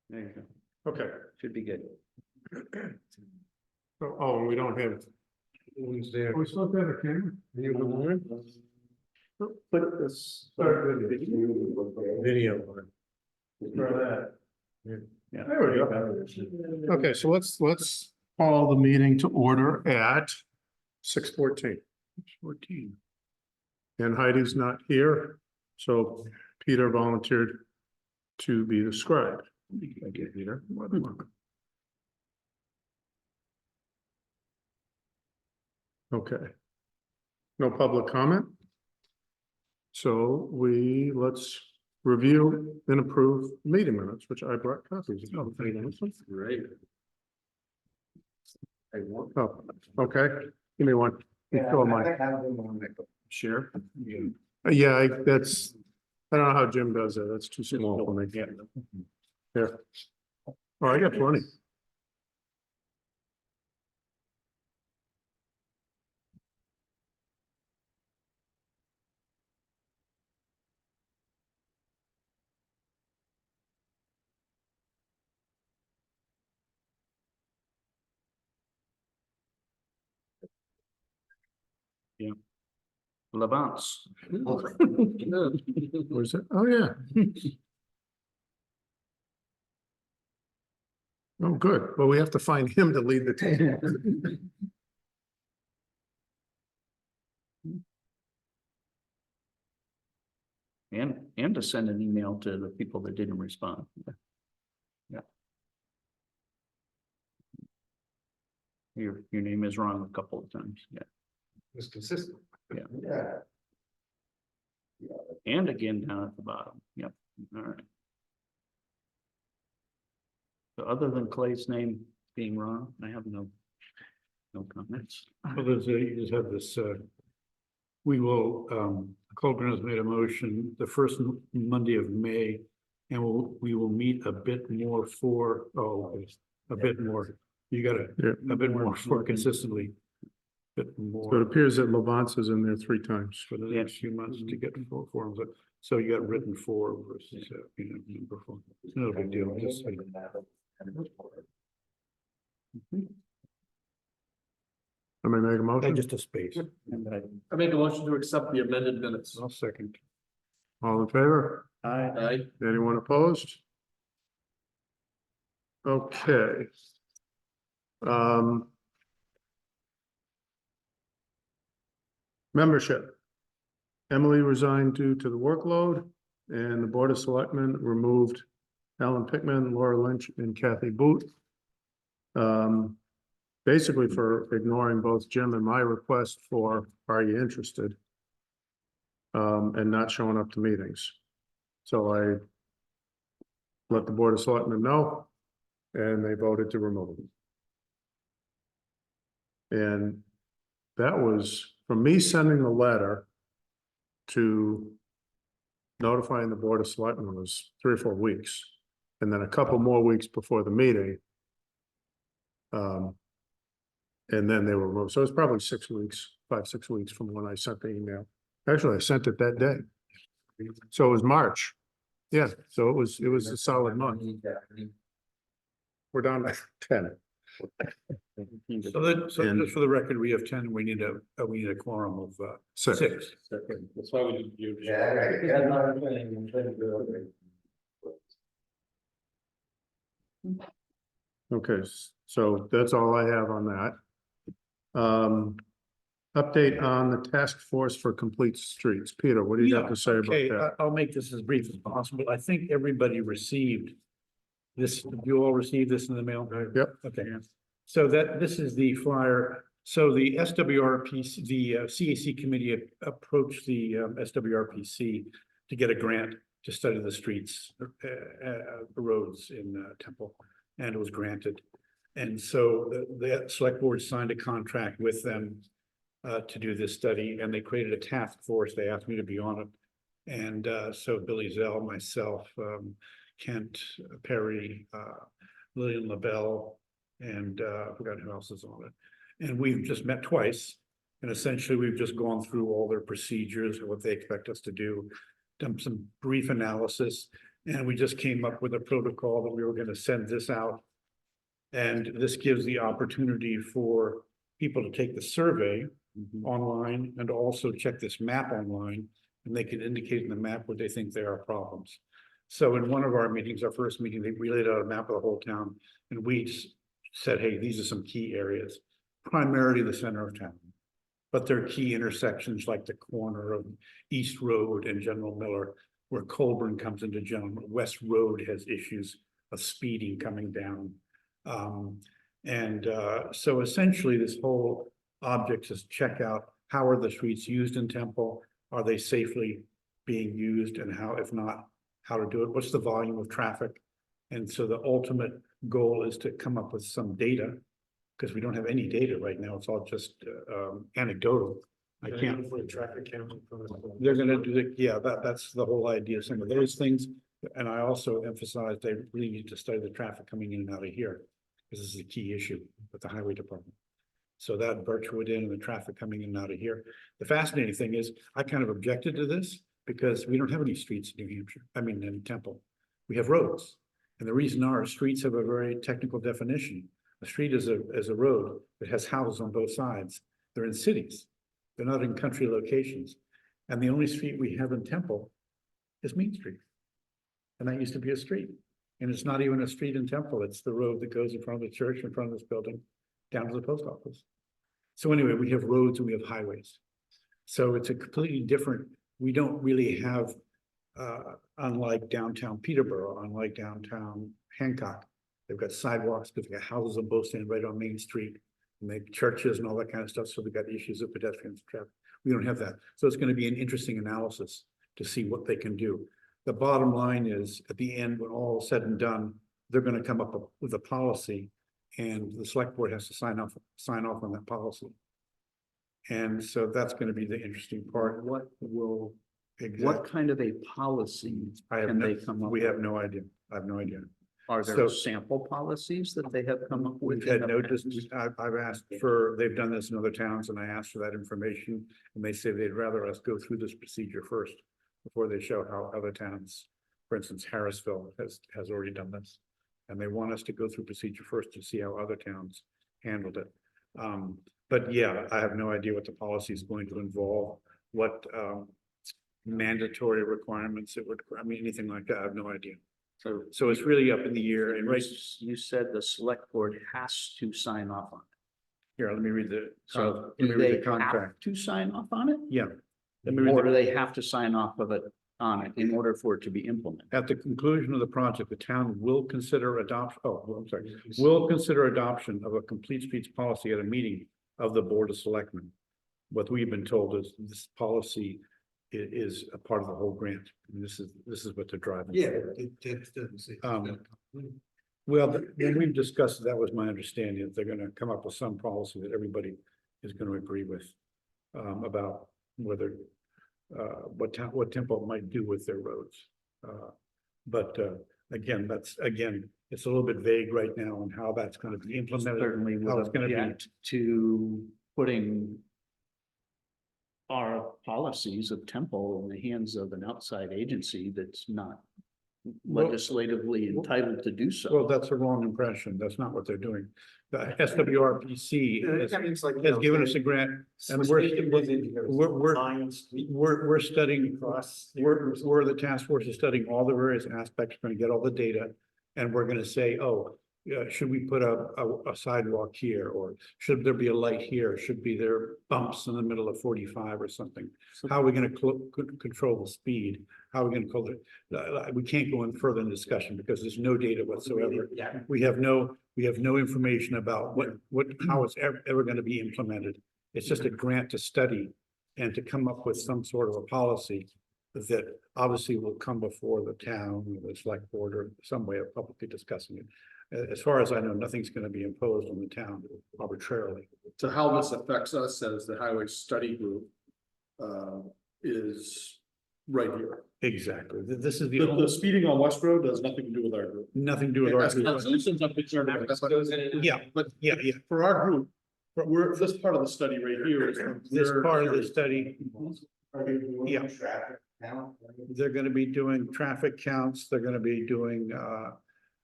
There you go. Okay. Should be good. Oh, and we don't have. Who's there? We're supposed to have a camera. You the one? Put this. Video. Yeah. There we go. Okay, so let's call the meeting to order at 6:14. 6:14. And Heidi's not here, so Peter volunteered to be the scribe. Thank you, Peter. Okay. No public comment? So let's review and approve meeting minutes, which I brought copies of. Right. Oh, okay, give me one. Sure. Yeah, that's, I don't know how Jim does that, that's too small for me. Here. Oh, I got plenty. Levance. Where's it? Oh, yeah. Oh, good. Well, we have to find him to lead the team. And to send an email to the people that didn't respond. Yeah. Your name is wrong a couple of times. Yeah. It's consistent. Yeah. And again down at the bottom. Yep. All right. So other than Clay's name being wrong, I have no comments. Well, you just have this, we will, Colburn has made a motion the first Monday of May, and we will meet a bit more for, a bit more. You got a bit more for consistently. Bit more. So it appears that Levance is in there 3 times. For the next few months to get four forms. So you got written 4 versus, number 4. It's no big deal. Just, Let me make a motion. just a space. I make a motion to accept the amended minutes. I'll second. All in favor? Aye. Anyone opposed? Okay. Membership. Emily resigned due to the workload, and the Board of Selectmen removed Alan Pickman, Laura Lynch, and Kathy Boot. Basically for ignoring both Jim and my request for, are you interested? And not showing up to meetings. So I let the Board of Selectmen know, and they voted to remove him. And that was from me sending the letter to notifying the Board of Selectmen was 3 or 4 weeks. And then a couple more weeks before the meeting. And then they were removed. So it was probably 6 weeks, 5-6 weeks from when I sent the email. Actually, I sent it that day. So it was March. Yeah, so it was a solid month. We're down to 10. So just for the record, we have 10, we need a quorum of 6. That's why we did you. Okay, so that's all I have on that. Update on the task force for complete streets. Peter, what do you have to say about Okay, that? I'll make this as brief as possible. I think everybody received this. You all received this in the mail? Yep. Okay, so this is the flyer. So the SWRPC, the CAC committee approached the SWRPC to get a grant to study the streets, the roads in Temple, and it was granted. And so the select board signed a contract with them to do this study, and they created a task force. They asked me to be on it. And so Billy Zell, myself, Kent Perry, Lillian LaBelle, and I forgot who else is on it. And we've just met twice. And essentially we've just gone through all their procedures and what they expect us to do, done some brief analysis. And we just came up with a protocol that we were gonna send this out. And this gives the opportunity for people to take the survey online and also check this map online. And they can indicate in the map what they think there are problems. So in one of our meetings, our first meeting, we laid out a map of the whole town and we said, hey, these are some key areas, primarily the center of town. But there are key intersections like the corner of East Road and General Miller, where Colburn comes into General, West Road has issues of speeding coming down. So essentially this whole object is check out, how are the streets used in Temple? Are they safely being used, and how, if not, how to do it? What's the volume of traffic? And so the ultimate goal is to come up with some data, because we don't have any data right now. It's all just anecdotal. I can't. For a traffic count. They're gonna do it, yeah, that's the whole idea, some of those things. And I also emphasize they really need to study the traffic coming in and out of here, because this is a key issue with the highway department. So that Birchwood in and the traffic coming in and out of here. The fascinating thing is, I kind of objected to this because we don't have any streets in New Hampshire, in Temple. We have roads. And the reason our streets have a very technical definition. A street is a road that has houses on both sides. They're in cities. They're not in country locations. And the only street we have in Temple is Main Street. And that used to be a street. And it's not even a street in Temple. It's the road that goes in front of the church, in front of this building, down to the post office. So anyway, we have roads and we have highways. So it's a completely different, we don't really have, unlike downtown Peterborough, unlike downtown Hancock, they've got sidewalks because they got houses on both sides right on Main Street. And they have churches and all that kind of stuff. So we got issues of pedestrians and traffic. We don't have that. So it's going to be an interesting analysis to see what they can do. The bottom line is, at the end, when all is said and done, they're going to come up with a policy, and the select board has to sign off on that policy. And so that's going to be the interesting part. What will, Exactly. what kind of a policy can they come up We with? have no idea. I have no idea. Are there so- sample policies that they have come up with? We've had in the no, past? I've asked for, they've done this in other towns, and I asked for that information, and they say they'd rather us go through this procedure first before they show how other towns, for instance, Harrisville has already done this. And they want us to go through procedure first to see how other towns handled it. But yeah, I have no idea what the policy is going to involve, what mandatory requirements it would, anything like that, I have no idea. So it's really up in the air, and right, You said the select board has to sign off on it. here, let me read the, So let me do read they the contract. have to sign off on it? Yeah. Let me read Or the- do they have to sign off of it on it in order for it to be implemented? At the conclusion of the project, the town will consider adoption, will consider adoption of a complete streets policy at a meeting of the Board of Selectmen. What we've been told is this policy is a part of the whole grant. And this is what they're driving. Yeah, it doesn't say. Well, when we've discussed, that was my understanding, that they're gonna come up with some policy that everybody is gonna agree with. About whether, what Temple might do with their roads. But again, it's a little bit vague right now on how that's gonna be implemented. Certainly how would it's gonna be. object to putting our policies of Temple in the hands of an outside agency that's not Well- legislatively entitled to do so. Well, that's a wrong impression. That's not what they're doing. The SWRPC has given us a grant, and we're studying, we're the task force is studying all the various aspects, going to get all the data. And we're going to say, oh, should we put a sidewalk here, or should there be a light here? Should be there bumps in the middle of 45 or something? How are we going to control the speed? How are we going to call it? We can't go in further in discussion because there's no data whatsoever. Yeah. We have no information about how it's ever going to be implemented. It's just a grant to study and to come up with some sort of a policy that obviously will come before the town, or the select board, or some way of publicly discussing it. As far as I know, nothing's going to be imposed on the town arbitrarily. So how this affects us as the highway study group is right here. Exactly. This is the The only, speeding on West Road has nothing to do with our group. nothing to do with our. Citizens I'm concerned about. Yeah, But yeah. for our group, this part of the study right here is. This part of the study, yeah. They're gonna be doing traffic counts, they're gonna be doing,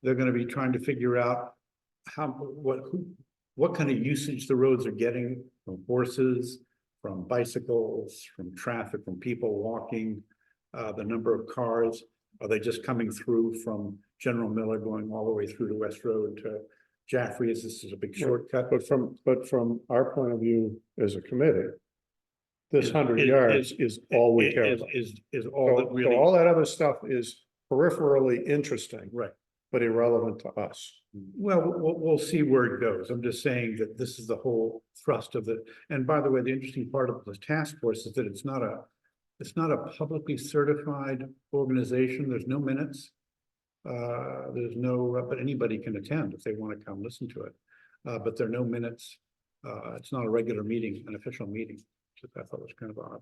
they're gonna be trying to figure out what kind of usage the roads are getting from horses, from bicycles, from traffic, from people walking, the number of cars. Are they just coming through from General Miller going all the way through to West Road to Jaffrey's? This is a big shortcut. But from our point of view as a committee, this Is- 100 is- yards is all we care about. Is all that So really, all that other stuff is peripherally interesting, right. but irrelevant to us. Well, we'll see where it goes. I'm just saying that this is the whole thrust of it. And by the way, the interesting part of the task force is that it's not a publicly certified organization. There's no minutes. There's no, but anybody can attend if they want to come listen to it. But there are no minutes. It's not a regular meeting, an official meeting, which I thought was kind of odd.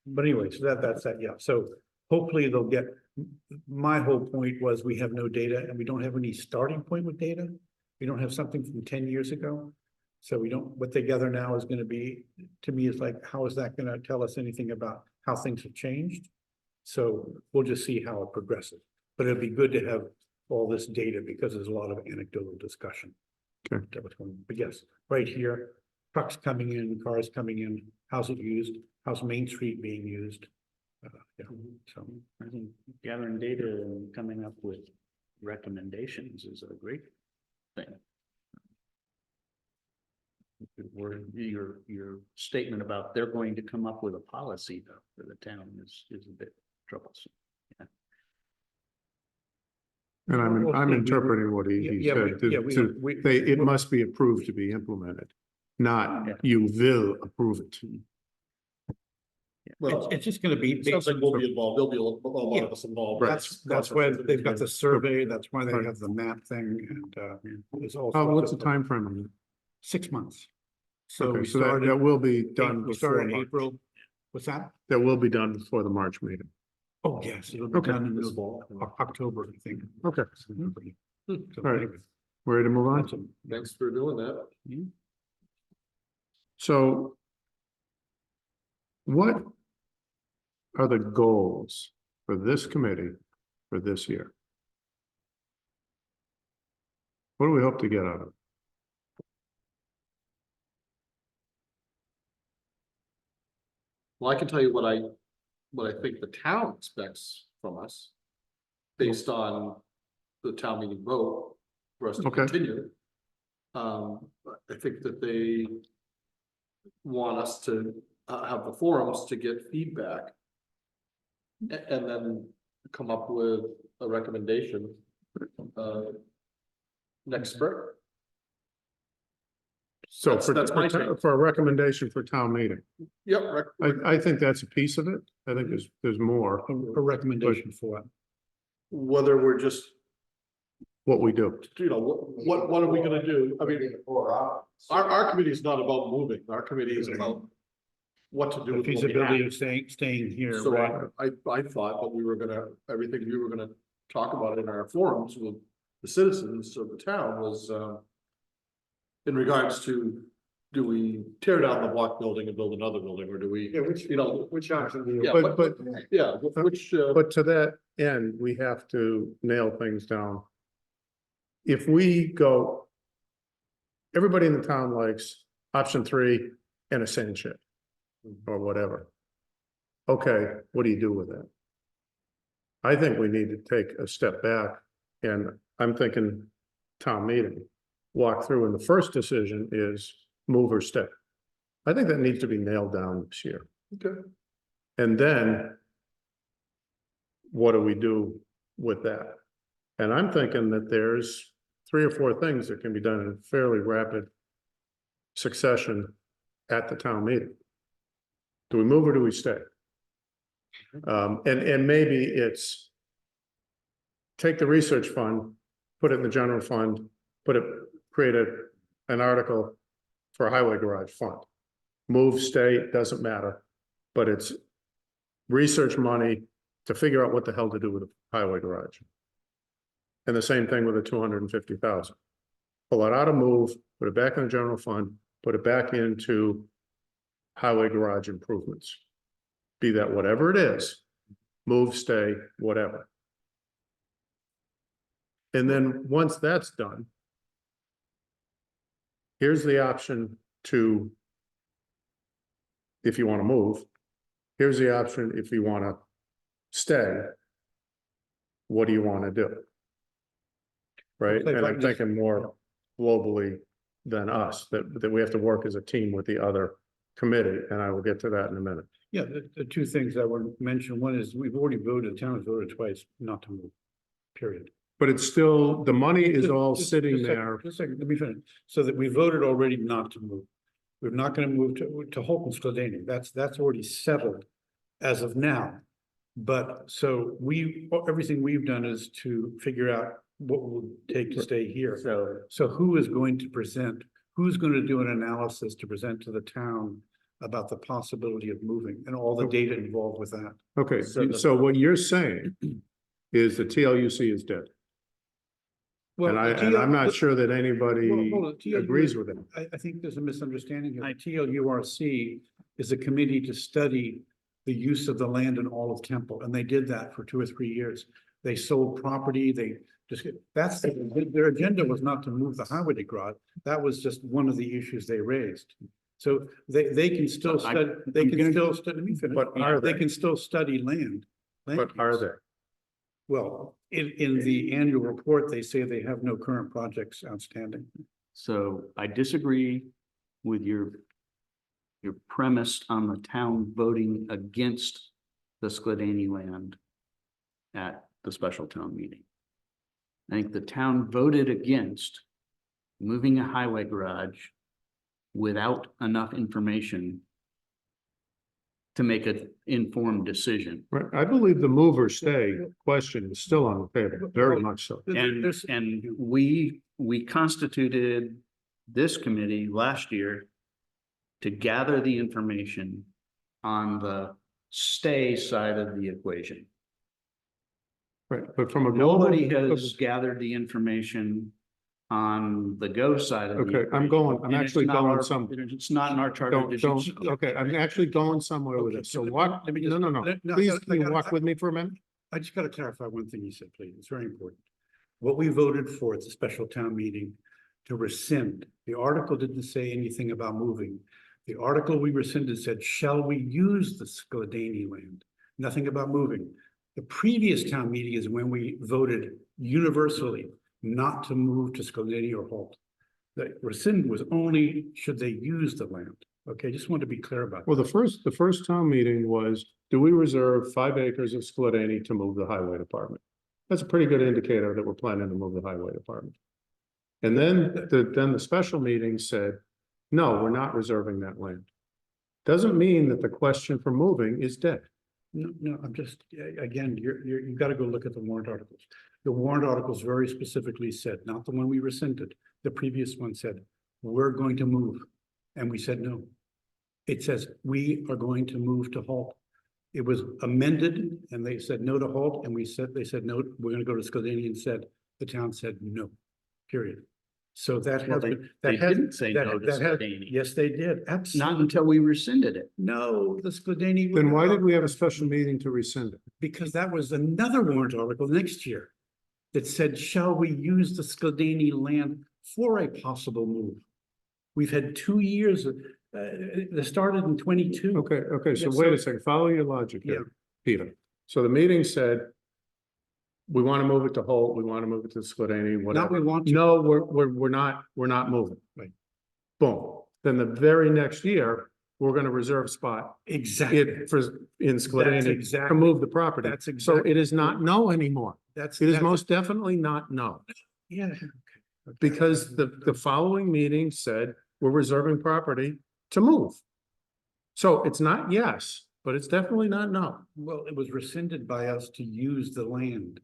But anyway, so that's that, yeah. So hopefully they'll get, my whole point was we have no data and we don't have any starting point with data. We don't have something from 10 years ago. So we don't, what they gather now is going to be, to me, is like, how is that going to tell us anything about how things have changed? So we'll just see how it progresses. But it'd be good to have all this data because there's a lot of anecdotal discussion. Okay. That was going, but yes, right here, trucks coming in, cars coming in, how's it used? How's Main Street being used? Yeah, so. I think gathering data and coming up with recommendations is a great thing. Your statement about they're going to come up with a policy though for the town is a bit troublesome. And Well, I'm we- interpreting what he Yeah, said. yeah, we. It must be approved to be implemented, not Yeah. you will approve it. Well, It's just gonna be. it sounds like we'll be involved. There'll be a lot of us involved. That's why they've got the survey, that's why they Right. have the map thing and, there's all. What's sorts the of- time frame on 6 months. So Okay, we so that started, will be done we before started in March. April. What's that? That will be done before the March meeting. Oh, yes, it'll be Okay. done in This the fall. October, I think. Okay, So all right. anyway, Ready to move that's on? a- Thanks for doing that. So what are the goals for this committee for this year? What do we hope to get out of it? Well, I can tell you what I think the town expects from us. Based on the town meeting vote for us to Okay. continue. I think that they want us to have the forums to get feedback. And then come up with a recommendation. Next spring. So That's my take. for a recommendation for town meeting, Yep. I think that's a piece of it. I think there's more A recommendation for it. Whether we're just, what we do. what are we gonna do? I mean, our committee is not about moving. Our committee is about what to do The with what we feasibility have. of staying here. So right? I thought that we were gonna, everything we were gonna talk about in our forums with the citizens of the town was, in regards to, do we tear down the block building and build another building, or do we, Which option do you? yeah, But yeah, which, But to that end, we have to nail things down. If we go, everybody in the town likes option 3 and a sand shed or whatever. Okay, what do you do with that? I think we need to take a step back, and I'm thinking town meeting, walk through, and the first decision is move or stay. I think that needs to be nailed down this year. okay, And then what do we do with that? And I'm thinking that there's 3 or 4 things that can be done in fairly rapid succession at the town meeting. Do we move or do we stay? And maybe it's take the research fund, put it in the general fund, create an article for a highway garage fund. Move, stay, doesn't matter, but it's research money to figure out what the hell to do with the highway garage. And the same thing with the 250,000. Pull it out of move, put it back in the general fund, put it back into highway garage improvements. Be that whatever it is, move, stay, whatever. And then once that's done, here's the option to, if you want to move, here's the option if you want to stay. What do you want to do? Right? Okay, And if I I'm can just- thinking more globally than us, that we have to work as a team with the other committee, and I will get to that in a minute. Yeah, the two things I want to mention, one is we've already voted, the town has voted twice not to move, period. But it's still, the money is all Just- sitting just a second, there. just a second, let me finish. So that we voted already not to move. We're not gonna move to Holt and Skodani. That's already settled as of now. But so everything we've done is to figure out what will take to stay here. So who is going to present, who's going to do an analysis to present to the town about the possibility of moving and all the data involved with that? Okay, So the- so what you're saying is the TLUC is dead. And I'm not sure that anybody Well, hold on, TLU agrees with it. I think there's a misunderstanding here. TLURC is a committee to study the use of the land in all of Temple, and they did that for 2 or 3 years. They sold property, their agenda was not to move the highway to Groton. That was just one of the issues they raised. So they can still So study, let me finish. But are They they? can still study land. But are use. they? Well, in the annual report, they say they have no current projects outstanding. So I disagree with your premise on the town voting against the Skodani land at the special town meeting. I think the town voted against moving a highway garage without enough information to make an informed decision. Right, I believe the move or stay question is still on the table, very much so. And we constituted this committee last year to gather the information on the stay side of the equation. Right, but from a global. Nobody has gathered the information on the go side of the. Okay, I'm equation. going, I'm And it's actually not going our- some. It's not in our charter. Don't, okay, I'm actually going somewhere with Okay, it. So let me- walk, let me no, just- no, no. no, I Please, gotta- can I you gotta- walk with me for a minute? I just gotta clarify one thing you said, please. It's very important. What we voted for at the special town meeting to rescind, the article didn't say anything about moving. The article we rescinded said, shall we use the Skodani land? Nothing about moving. The previous town meeting is when we voted universally not to move to Skodani or Holt. The rescind was only should they use the land. Okay, just want to be clear about Well, that. the first town meeting was, do we reserve 5 acres of Skodani to move the highway department? That's a pretty good indicator that we're planning to move the highway department. And then the special meeting said, no, we're not reserving that land. Doesn't mean that the question for moving is dead. No, I'm just, again, you've got to go look at the warrant articles. The warrant articles very specifically said, not the one we rescinded, the previous one said, we're going to move. And we said, no. It says, we are going to move to Holt. It was amended and they said no to Holt, and they said, no, we're gonna go to Skodani, and the town said no, period. So that Well, has they- been. they that has- didn't say that- no to that has- Skodani. Yes, they did, Not absolutely. until we rescinded it. No, the Skodani. Then why did we have a special meeting to rescind it? Because that was another warrant article next year that said, shall we use the Skodani land for a possible move? We've had 2 years, that started in 22. Okay, so Yeah, wait a so- second, follow your logic Yeah. here, Peter. So the meeting said, we want to move it to Holt, we want to move it to Skodani, Now whatever. we want to. No, we're not moving. Right. Boom. Then the very next year, we're gonna reserve spot Exactly. in That's Skodani to exactly, move the property. that's So exactly. it is not no anymore. That's. It is that's- most definitely not no, Yeah. Okay. because the following meeting said we're reserving property to move. So it's not yes, but it's definitely not no. Well, it was rescinded by us to use the land.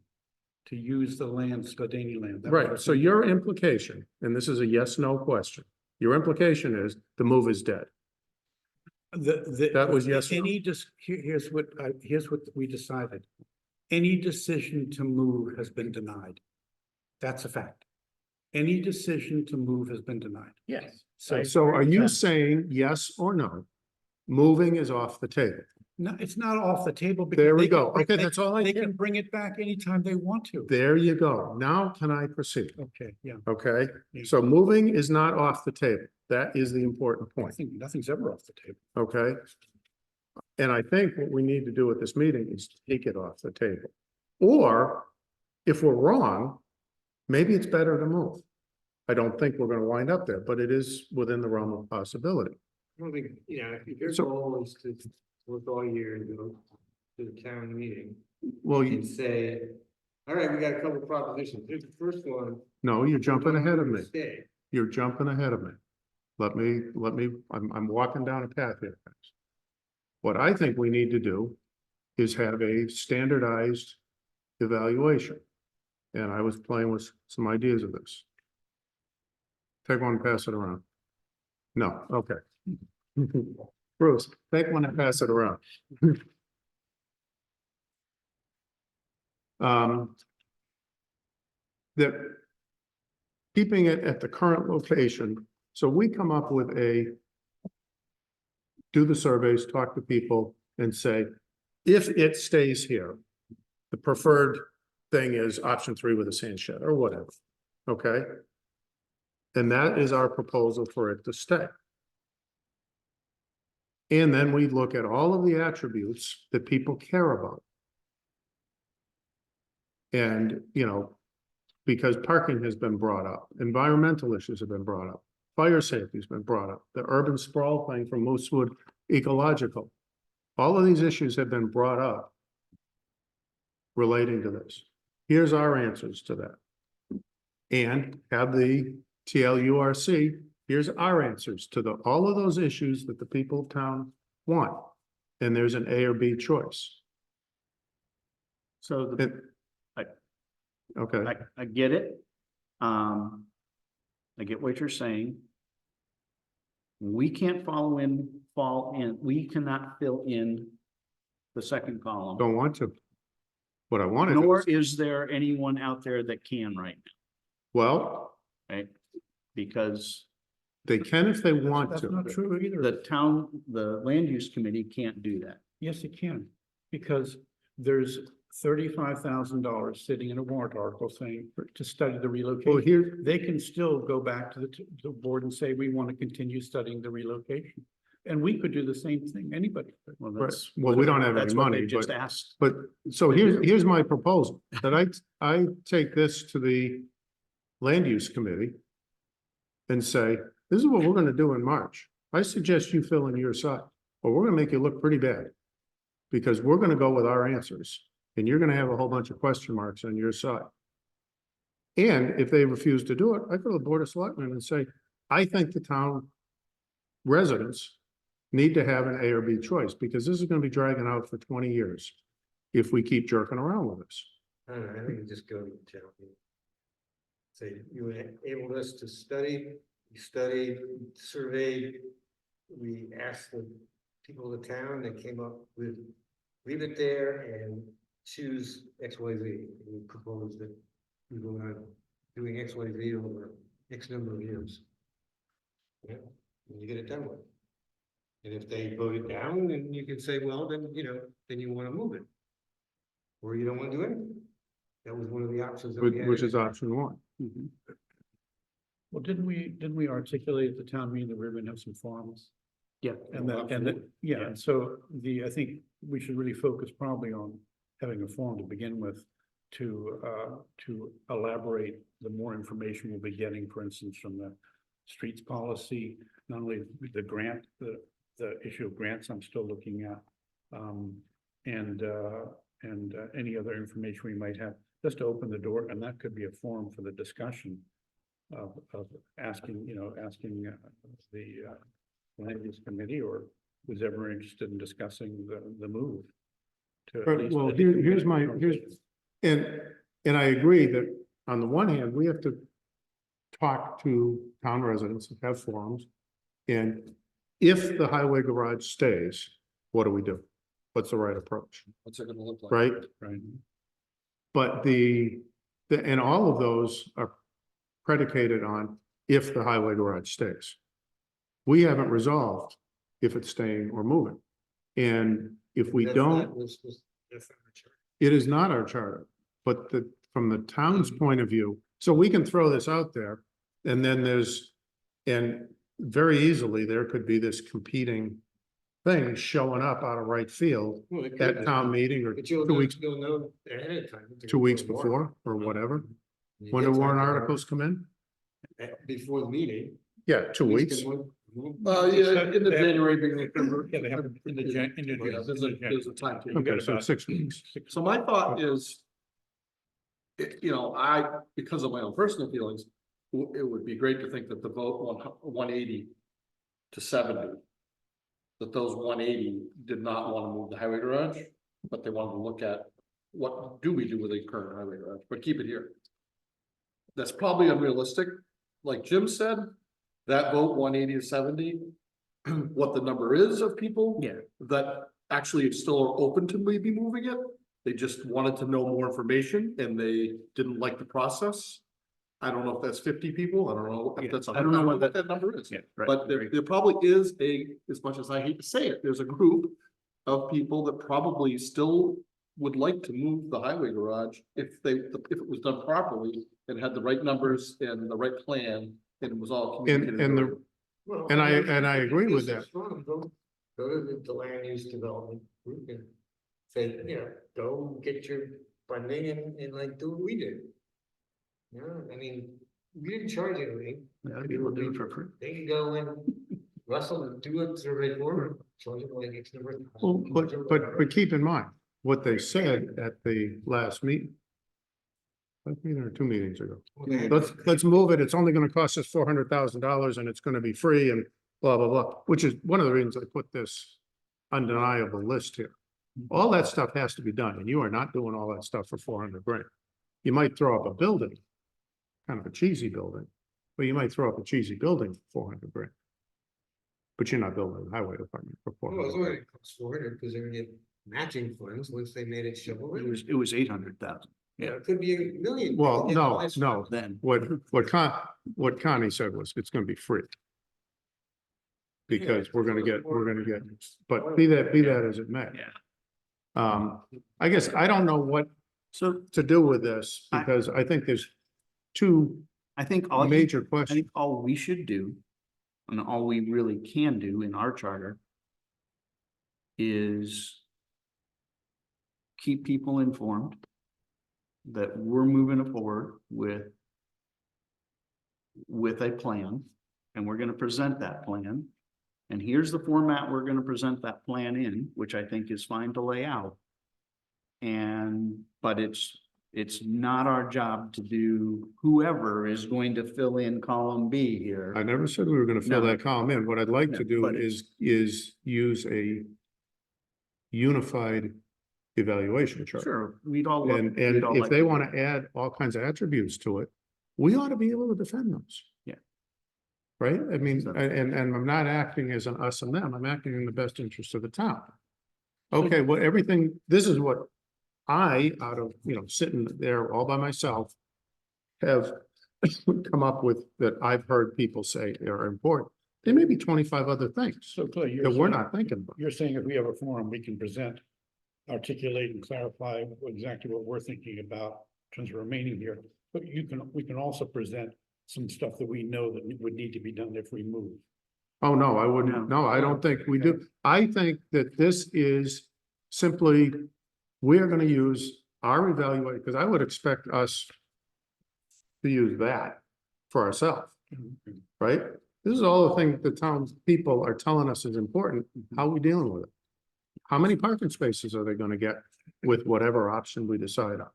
To use the land, Skodani land. That was Right, so rescinded. your implication, and this is a yes, no question, your implication is the move is dead. That was yes or no? Here's what we decided. Any decision to move has been denied. That's a fact. Any decision to move has been denied. Yes. So, So are you saying yes or no? Moving is off the table. No, it's not off the table. because There we they can go. bring- Okay, they- that's all I They care. can bring it back anytime they want to. There you go. Now can I proceed? Okay, yeah. Okay, so moving is not off the table. That is the important I point, think nothing's ever off the table. okay? And I think what we need to do at this meeting is take it off the table. Or if we're wrong, maybe it's better to move. I don't think we're gonna wind up there, but it is within the realm of possibility. I don't think, you know, if your So- goal is to work all year and go to the town meeting, Well, you can say, all right, we got a couple of propositions. Here's the first one. no, you're jumping ahead of me. Stay. You're jumping ahead of me. Let me, I'm walking down a path here. guys. What I think we need to do is have a standardized evaluation. And I was playing with some ideas of this. Take one and pass it around. No, okay. Bruce, take one and pass it around. That keeping it at the current location, so we come up with do the surveys, talk to people and say, if it stays here, the preferred thing is option 3 with a sand shed or whatever, okay? And that is our proposal for it to stay. And then we look at all of the attributes that people care about. And, you know, because parking has been brought up, environmental issues have been brought up, fire safety has been brought up, the urban sprawl thing from Moosewood Ecological. All of these issues have been brought up relating to this. Here's our answers to that. And have the TLURC, here's our answers to all of those issues that the people of town want. And there's an A or B choice. So It- Okay, I get it. I get what you're saying. We can't fall in, we cannot fill in the second column. don't want to. What I wanted, Nor is there anyone out there that can right well, now, right? Because they can if they want That's to. not true either. the land use committee can't do that. Yes, it can, because there's $35,000 sitting in a warrant article saying to study the Well, relocation. here, They can still go back to the board and say, we want to continue studying the relocation. And we could do the same thing, anybody could. Well, Right. that's. Well, we don't have any that's what money, they just but- asked. but, so here's my proposal, that I take this to the land use committee and say, this is what we're gonna do in March. I suggest you fill in your side, or we're gonna make you look pretty bad. Because we're gonna go with our answers, and you're gonna have a whole bunch of question marks on your side. And if they refuse to do it, I go to the Board of Selectmen and say, I think the town residents need to have an A or B choice, because this is gonna be dragging out for 20 years if we keep jerking around with this. I don't know, I think you just go to the town meeting. Say, you enabled us to study, we studied, surveyed, we asked the people of the town, they came up with, leave it there and choose X, Y, Z. We proposed that we go on doing X, Y, Z over X number of years. Yeah, and you get it done with. And if they vote it down, then you can say, well, then, you know, then you want to move it. Or you don't want to do anything. That was one of the options that we had. Which is option 1. Mhm. Well, didn't we articulate at the town meeting that we were gonna have some forums? Yeah. And that, yeah, Yeah. and so I think we should really focus probably on having a forum to begin with. To elaborate the more information we'll be getting, for instance, from the streets policy, not only the grant, the issue of grants I'm still looking at. And any other information we might have, just to open the door, and that could be a forum for the discussion. Of asking, the land use committee or who's ever interested in discussing the move. To at Right, least- well, at least here's begin my, the conversation. and I agree that on the one hand, we have to talk to town residents and have forums. And if the highway garage stays, what do? What's the right approach, What's it gonna look like? right? Right. But and all of those are predicated on if the highway garage stays. We haven't resolved if it's staying or moving. And if we That's don't, not what's supposed- that's not our charter. it is not our charter, but from the town's point of view, so we can throw this out there. And then and very easily, there could be this competing thing showing up out of right field Well, it at could, town meeting or but you'll 2 know, weeks, you'll know ahead of time. 2 weeks before or whatever. You When get the time warrant to articles come in? Before the meeting. Yeah, 2 we weeks. can Yeah, in the January, beginning of February. Yeah, they have in the Jan, in the. Yeah, there's a time table. Okay, so 6 weeks. So my thought is. You know, because of my own personal feelings, it would be great to think that the vote 180 to 70. That those 180 did not want to move the highway garage, but they wanted to look at what do we do with the current highway garage, but keep it here. That's probably unrealistic, like Jim said, that vote 180 to 70. What the number is of people. Yeah. That actually still are open to maybe moving it. They just wanted to know more information and they didn't like the process. I don't know if that's 50 people. I don't know if Yeah, that's, I don't know what that number is. Yeah, right. But there probably is as much as I hate to say it, there's a group of people that probably still would like to move the highway garage if it was done properly and had the right numbers and the right plan and it was all communicated. And the, early. Well, And I- mean, and I if agree this with is that. strong, Go to the land use development group and say, go get your funding and like do what we did. I mean, we didn't charge anything. Yeah, people do it for free. They can go and Russell and do a survey for them, charge them like X number. well, but keep in mind, what they said at the last meeting. Last meeting or 2 meetings ago. Let's move it. It's only gonna cost us $400,000 and it's gonna be free and blah, blah, blah, which is one of the reasons I put this undeniable list here. All that stuff has to be done and you are not doing all that stuff for 400 grand. You might throw up a building, kind of a cheesy building, but you might throw up a cheesy building for 400 grand. But you're not building a highway department for Well, 400 it's grand. only cost 400 because they're gonna get matching funds once they made it shovel. It was 800,000 It could be a million. Well, Yeah, no, that's no, then. what Connie said was it's gonna be free. Because we're gonna get, but be that as it may. Yeah. I guess I don't know what So to do with this because I think there's 2 I think all major I questions. think all we should do, and all we really can do in our charter, is keep people informed that we're moving forward with a plan, and we're gonna present that plan. And here's the format we're gonna present that plan in, which I think is fine to lay out. But it's not our job to do, whoever is going to fill in column B here. I never said we were gonna fill No. that column in. What I'd like to No, do but is use a unified evaluation chart. Sure, we'd all love. And we'd all if like they to want do to add all kinds of attributes to it, we ought to be able to defend those. Yeah. Right? I mean, So- and I'm not acting as an us and them, I'm acting in the best interest of the town. Okay, well, this is what I, out of, sitting there all by myself, have come up with that I've heard people say are important. There may be 25 other things So Clay, that we're not thinking about. You're saying if we have a forum, we can present, articulate and clarify exactly what we're thinking about in terms of remaining here. But we can also present some stuff that we know that would need to be done if we move. Oh, no, I wouldn't. No, I don't think we do. I think that this is simply, we're gonna use our evaluate, because I would expect us to use that for ourselves, right? This is all the things the town's people are telling us is important. How are we dealing with it? How many parking spaces are they gonna get with whatever option we decide on?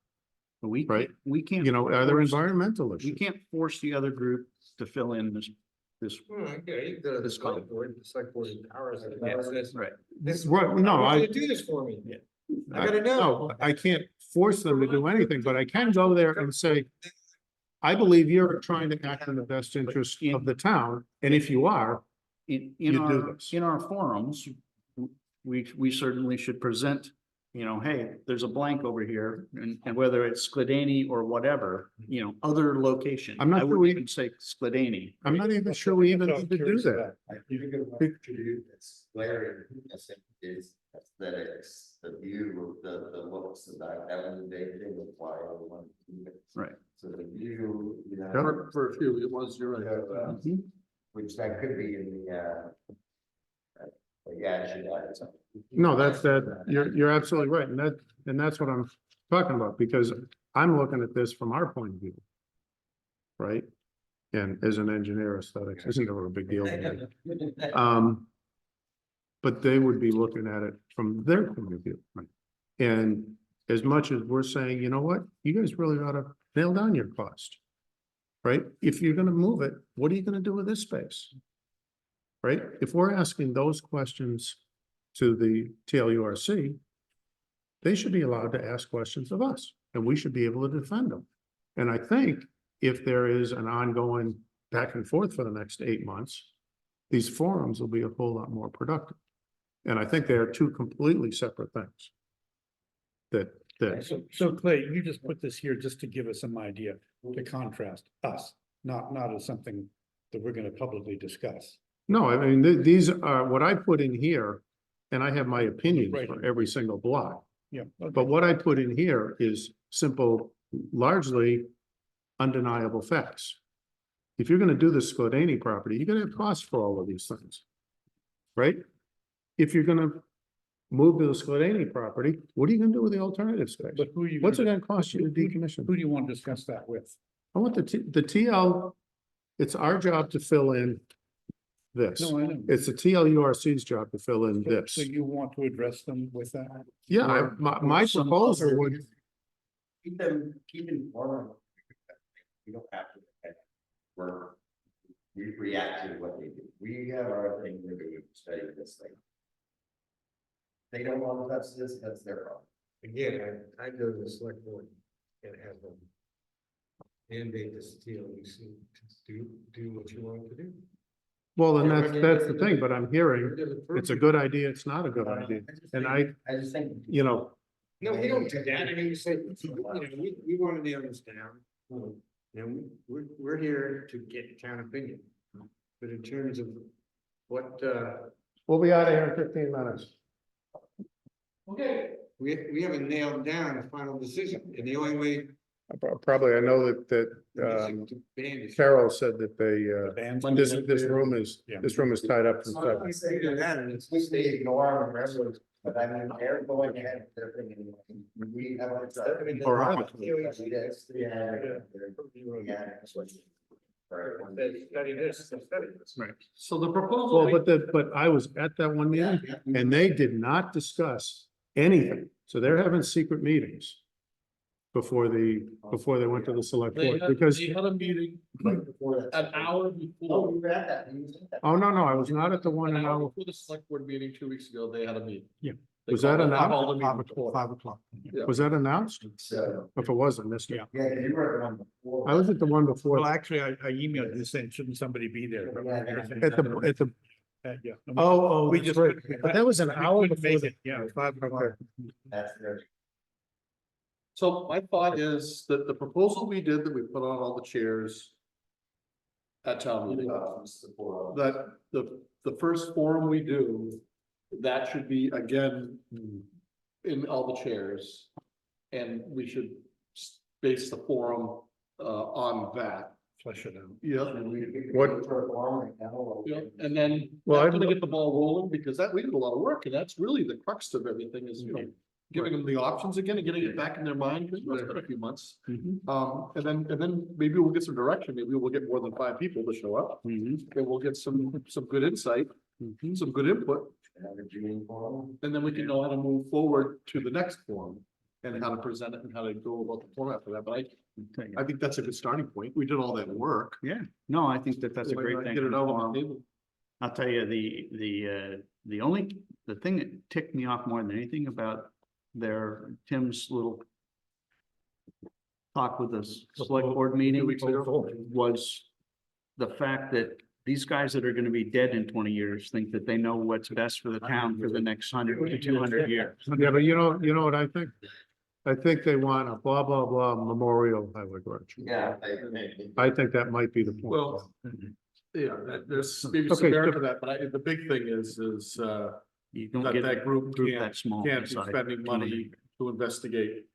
But we, Right. we can't. Are there force- environmental We issues? can't force the other group to fill in this. Well, okay, you go to the This column. select board, the select board empowers it. Yeah, Says, right. Right, no, I want I. you to do this for me. Yeah. I gotta know. No, I can't force them to do anything, but I can go there and say, I believe you're trying to act in the best interest of the town, and if you are, In You do our, this. in our forums, we certainly should present you know, hey, there's a blank over here, and whether it's Skladany or whatever, you know, other location. I'm not I sure wouldn't we- even say Skladany. I'm not even sure we even That's what need to I'm do curious that. about. I think a lot to do that's glaring, I think, is aesthetics, the view, the looks of that was the big thing with why I wanted to do it. Right. So the view, you know. For a few, it was, you're right. Mhm. Which that could be in the, yeah, it should add something. No, you're absolutely right, and that's what I'm talking about, because I'm looking at this from our point of view. Right? And as an engineer, aesthetics isn't ever a big deal to me. But they would be looking at it from their point of view. Right? And as much as we're saying, you know what, you guys really ought to nail down your cost. Right? If you're gonna move it, what are you gonna do with this space? Right? If we're asking those questions to the TLURC, they should be allowed to ask questions of us, and we should be able to defend them. And I think if there is an ongoing back and forth for the next 8 months, these forums will be a whole lot more productive. And I think they are two completely separate things. So Clay, you just put this here just to give us some idea, to contrast us, not as something that we're gonna publicly discuss. No, I mean, these are what I put in here, and I have my opinions Right. for every single block. Yeah. okay. But what I put in here is simple, largely undeniable facts. If you're gonna do the Skladany property, you're gonna have costs for all of these things. Right? If you're gonna move to the Skladany property, what are you gonna do with the alternative space? But who are you? What's it gonna- gonna cost you to decommission? Who do you want to discuss that with? I want the TL, it's our job to fill in this. No, I know. It's the TLURC's job to fill in this. So you want to address them with that? Yeah, Or- my or some proposal other- would, Keep informed. You don't have to. We react to what they do. We have our thing, we're going to study this thing. They don't want to touch this, that's their problem. Again, I go to the select board and have them mandate this TLUC to do what you want to do. well, and that's the thing, but I'm hearing it's a good idea, it's not a good idea. And I just think. you know, No, we don't do that. I mean, you say, you know, we want to nail this down. And we're here to get town opinion. But in terms of what, we'll be out of here in 15 minutes. okay, we haven't nailed down a final decision, and the only way. Probably, I know that, to ban is- Carol said that Bands? this room is, Yeah. this room is tied up from So seven. we say that, and it's, we ignore them, remember, but I mean, they're going ahead with their thing anyway. We have. Or are Study this, study this. Right. So the proposal. Well, but I was at that one meeting and they did not discuss anything. So they're having secret meetings before they went to the select board, because, They had a meeting an hour before. oh, no, I was not at the one An an hour hour. before the select board meeting 2 weeks ago, they had a meeting. Yeah. They Was that called- they announced? called a meeting. 5 o'clock. Yeah. Was that announced? So, If it wasn't, missed it. Yeah. yeah, you were the one before. I was at the one Well, before, actually, I emailed you saying, shouldn't somebody be there? at the, Yeah. oh, We that's just. right. But that was an hour couldn't before make the. it. Yeah, 5 o'clock. That's their. So my thought is that the proposal we did, that we put on all the chairs at town meeting, that the first forum we do, that should be again in all the chairs. And we should base the forum on that. Flesh it out. Yeah. What- Yeah, and then Well, after I'd- they get the ball rolling, because that, we did a lot of work, and that's really the crux of everything is, you know, giving them the options again and getting it back in their mind, because it's been a few months. Mhm. And then maybe we'll get some direction, maybe we'll get more than 5 people to show up, and we'll get some good insight, some good input, and then we can know how to move forward to the next forum. And how to present it and how to go about the format for that, but I think that's a good starting point, we did all that work. Yeah, no, I think that's a Why great not thing. Get for it the out on forum. the table. I'll tell you, the thing that ticked me off more than anything about Tim's little talk with the select board meeting weeks ago. was the fact that these guys that are gonna be dead in 20 years think that they know what's best for the town for the next 100 to 200 years. Yeah, but you know what I think? I think they want a blah, blah, blah memorial highway garage. Yeah. I think that might be the point. Well, yeah, there's maybe some Okay, merit so- to that, but the big thing is, You don't that get that group that can't, small. can't be inside spending money to investigate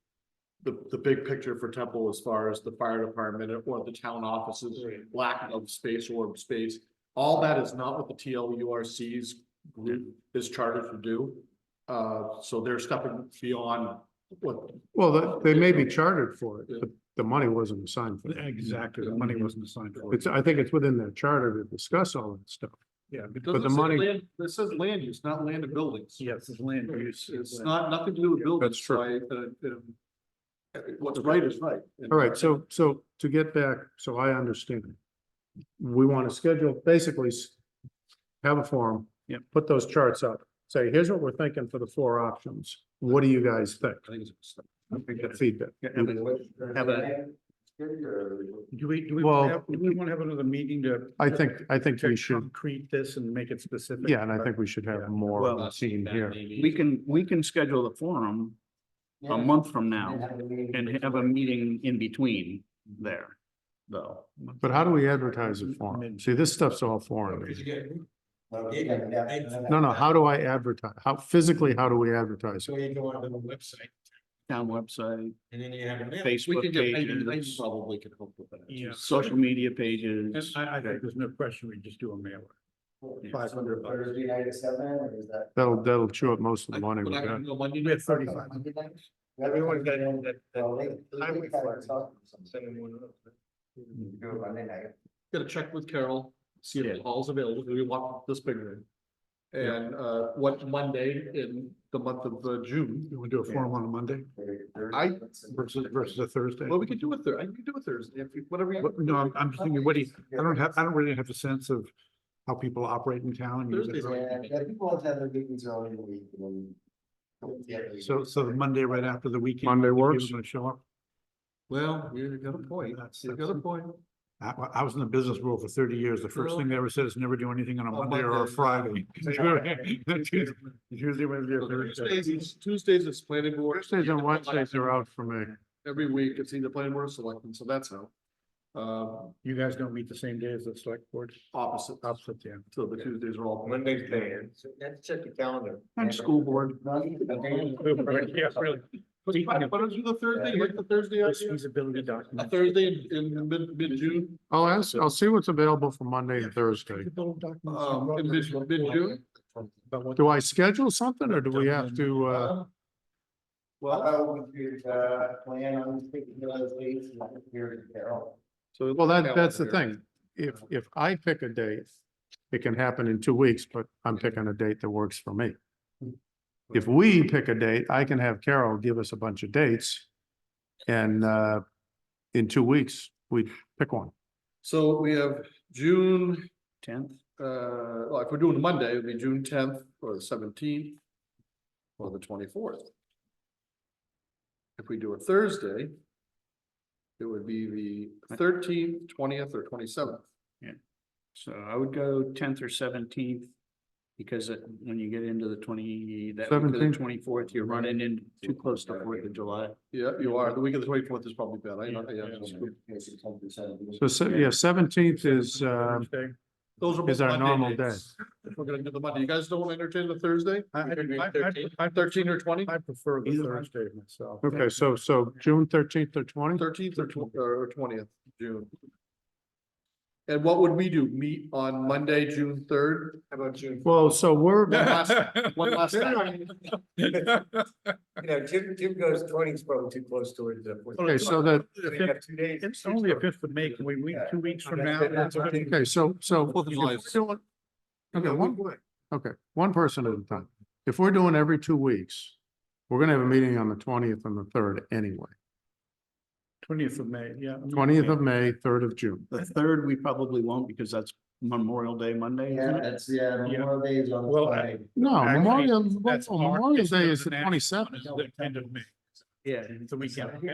the big picture for Temple as far as the fire department or the town offices, lack of space or space. All that is not what the TLURC's group is chartered to do. So they're stepping beyond what, Well, they may be chartered for it, but the money wasn't assigned for it. Exactly, the money wasn't assigned for it. It's, I think it's within their charter to discuss all that stuff. Yeah, it but doesn't the say money- land, this says land use, not land and buildings. yes, it's land use. It's not, nothing to do with buildings. That's true. What's right is right. All right, so to get back, so I understand. We want to schedule, basically have a forum. Yep. Put those charts up, say, here's what we're thinking for the 4 options. What do you guys think? I think it's a Get feedback. Have a- Do we Well- want to have another meeting to? I think to we should, concrete this and make it specific? yeah, and I think we should have more Well, of a scene here. We can schedule the forum a month from now and have a meeting in between there, though. But how do we advertise it for 'em? See, this stuff's all foreign. No, how do I advertise? How physically, how do we advertise So it? you go onto the website Town website, and then you have a map. We Facebook can get, Hayden pages, probably can help with that. Yeah. social media And pages. I think there's no question, we just do a mailer. $500. Thursday night at 7, or is that? That'll chew up most of the money we But I got. can go Monday We night. had 35. Everyone got in that. Highway fire. Send them one of those. Do it Monday night. Gotta check with Carol, see if Yeah. the hall's available, we want this big room. And, what Monday in the month of June, You want to do a forum on a Monday I- versus a Thursday? well, we could do it there, I can do it Thursday, whatever you. No, I'm just thinking, I don't really have a sense of how people operate in town. You Thursday's know, Yeah, people have their meetings early in the week and then. So the Monday right after the weekend. Monday people works. Gonna show up. Well, you got a point, you got a point. I was in the business world for 30 years. The first thing they ever said is never do anything on a On Monday or a Monday. Friday. Usually Wednesday or Thursday. Tuesdays is planning board. Thursdays and Wednesdays are out for me. Every week, it's either planning board or selectmen, so that's how. You guys don't meet the same day as the select board? Opposite, Opposite, yeah. so the Tuesdays are all. Monday's there, so you have to check the calendar. And school board. Yeah, really. Why don't you do the Thursday, like the Thursday This idea? feasibility A document. Thursday in mid-June, I'll see what's available for Monday and Thursday. in mid-June. Do I schedule something or do we have to, Well, we could, plan on picking those dates and here to Carol. So. well, that's the thing. If I pick a date, it can happen in 2 weeks, but I'm picking a date that works for me. If we pick a date, I can have Carol give us a bunch of dates. And in 2 weeks, we pick one. So we have June, 10th. well, if we're doing Monday, it'd be June 10th or the 17th. Or the 24th. If we do a Thursday. It would be the 13th, 20th, or 27th. So I would go 10th or 17th. Because when you get into the 17th. 24th, you're running in too close to 4th of July. Yeah, you are. The week of the 24th is probably bad. I know, yeah. So, yeah, 17th is, Those are. is both our Monday normal dates. If we're gonna do the Monday, you guys don't want to entertain the Thursday? I 13 or 20? prefer the Either one. Thursday myself. okay, so June 13th or 20th? 13th or 20th June. And what would we do? Meet on Monday, June 3rd? How about June? Well, so we're, One last time. You know, June goes 20 is probably too close to it. okay, so that, We have 2 days. It's only a 5th of May. Can we wait 2 weeks from now? okay, so. Fourth of July if is- we're doing- Okay, one person at a time. If we're doing every 2 weeks, we're gonna have a meeting on the 20th and the 3rd anyway. 20th of May, yeah. 20th of May, 3rd of June. The 3rd, we probably won't because that's Memorial Day Monday, isn't Yeah, it? that's, Memorial Day is on the Well, 20. No, Actually, that's Memorial March, Day it's is the the 27th. It's the end of May. Yeah. It's a weekend. Temple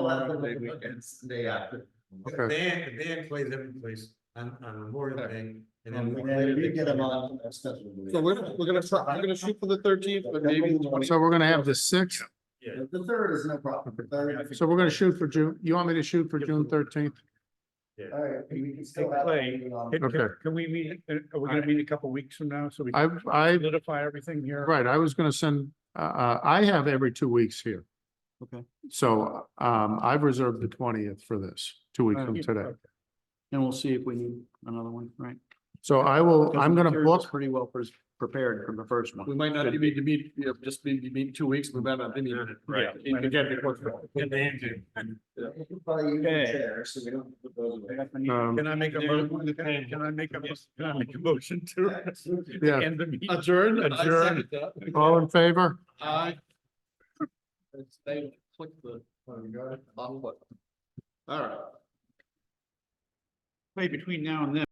has the weekends, day after. Okay. The band plays every place on Memorial Day. And then And then we get them on. So we're gonna shoot for the 13th, but maybe the 20th. So we're gonna have the sixth. The third is no problem. The third- So we're gonna shoot for June. You want me to shoot for June 13th? All right, we can Hey, still have. Clay, that meeting on- can we meet, are we gonna meet a couple weeks from now? So we can I, solidify everything here? right, I was gonna send, I have every 2 weeks here. Okay. So, I've reserved the 20th for this, 2 weeks from today. Okay. And we'll see if we need another one, right? So I will, Because I'm the gonna material's book, pretty well prepared from the first We one. might not need to meet, just meet 2 weeks, we might not be meeting. Right. Again, before. Probably use the Okay. chair, so we don't put those away. Can I make a motion? Can I make a motion to yeah, end the meeting? Adjourn. Adjourn. all in favor? Aye. They click the. You got it? All right. Play between now and then.